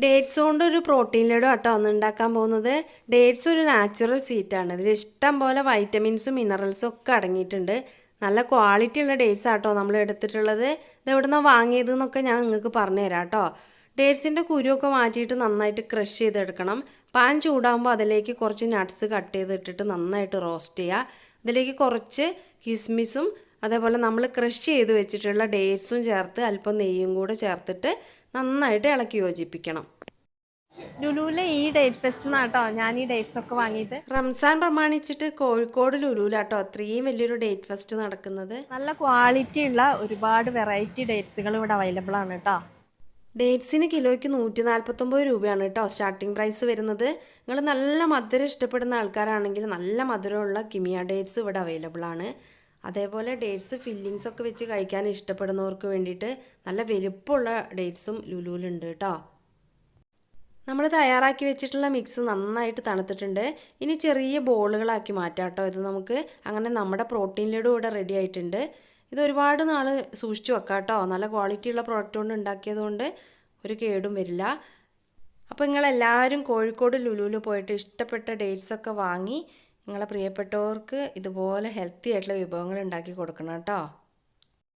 Dates കൊണ്ട് ഒരു protein laddu ആട്ടോ ഒന്ന് ഉണ്ടാക്കാൻ പോകുന്നത്. ഡേറ്റ്സ് ഒരു നാച്ചുറൽ സ്വീറ്റാണ്. ഇതിൽ ഇഷ്ടം പോലെ വൈറ്റമിൻസും മിനറൽസും ഒക്കെ അടങ്ങിയിട്ടുണ്ട്. നല്ല ക്വാളിറ്റി ഉള്ള ഡേറ്റ്സ് ആട്ടോ നമ്മൾ എടുത്തിട്ടുള്ളത്. ഇത് എവിടെ നിന്നാണ് വാങ്ങിയത് എന്നൊക്കെ ഞാൻ നിങ്ങൾക്ക് പറഞ്ഞു തരാം കേട്ടോ. ഡേറ്റ്സിൻ്റെ കുരുവൊക്കെ മാറ്റിയിട്ട് നന്നായിട്ട് ക്രഷ് ചെയ്തെടുക്കണം. പാൻ ചൂടാകുമ്പോൾ അതിലേക്ക് കുറച്ച് നട്ട്സ് കട്ട് ചെയ്തിട്ടിട്ട് നന്നായിട്ട് റോസ്റ്റ് ചെയ്യുക. അതിലേക്ക് കുറച്ച് കിസ്മിസും അതേപോലെ നമ്മൾ ക്രഷ് ചെയ്ത് വെച്ചിട്ടുള്ള ഡേറ്റ്സും ചേർത്ത് അല്പം നെയ്യും കൂടെ ചേർത്തിട്ട് നന്നായിട്ട് ഇളക്കി യോജിപ്പിക്കണം. ലുലുവിലെ ഈ ഡേറ്റ് ഫെസ്റ്റ് എന്നാട്ടോ ഞാൻ ഈ ഡേറ്റ്സ് ഒക്കെ വാങ്ങിയത്. റംസാൻ പ്രമാണിച്ചിട്ട് കോഴിക്കോട് ലുലുവിലാട്ടോ അത്രയും വലിയൊരു ഡേറ്റ് ഫെസ്റ്റ് നടക്കുന്നത്. നല്ല ക്വാളിറ്റി ഉള്ള ഒരുപാട് വെറൈറ്റി ഡേറ്റ്സുകൾ ഇവിടെ അവൈലബിൾ ആണ് കേട്ടോ. ഡേറ്റ്സിന് കിലോയ്ക്ക് 149 രൂപയാണ് കേട്ടോ സ്റ്റാർട്ടിംഗ് പ്രൈസ് വരുന്നത്. നിങ്ങൾ നല്ല മധുരം ഇഷ്ടപ്പെടുന്ന ആൾക്കാരാണെങ്കിൽ നല്ല മധുരമുള്ള കിമിയ ഡേറ്റ്സ് ഇവിടെ അവൈലബിൾ ആണ്. അതേപോലെ ഡേറ്റ്സ് ഫില്ലിങ്സ് ഒക്കെ വെച്ച് കഴിക്കാൻ ഇഷ്ടപ്പെടുന്നവർക്ക് വേണ്ടിയിട്ട് നല്ല വലുപ്പമുള്ള ഡേറ്റ്സും ലുലുവിലുണ്ട് കേട്ടോ. നമ്മൾ തയ്യാറാക്കി വെച്ചിട്ടുള്ള മിക്സ് നന്നായിട്ട് തണുത്തിട്ടുണ്ട്. ഇനി ചെറിയ ബോളുകളാക്കി മാറ്റാം കേട്ടോ. ഇത് നമുക്ക് അങ്ങനെ നമ്മുടെ പ്രോട്ടീൻ ലഡു ഇവിടെ റെഡി ആയിട്ടുണ്ട്. ഇത് ഒരുപാട് നാൾ സൂക്ഷിച്ച് വെക്കാം കേട്ടോ. നല്ല ക്വാളിറ്റിയുള്ള പ്രോഡക്റ്റ് കൊണ്ട് ഉണ്ടാക്കിയതുകൊണ്ട് ഒരു കേടും വരില്ല. അപ്പോൾ നിങ്ങളെല്ലാവരും കോഴിക്കോട് ലുലുവിൽ പോയിട്ട് ഇഷ്ടപ്പെട്ട ഡേറ്റ്സൊക്കെ വാങ്ങി നിങ്ങളെ പ്രിയപ്പെട്ടവർക്ക് ഇതുപോലെ ഹെൽത്തി ആയിട്ടുള്ള വിഭവങ്ങൾ ഉണ്ടാക്കി കൊടുക്കണം കേട്ടോ.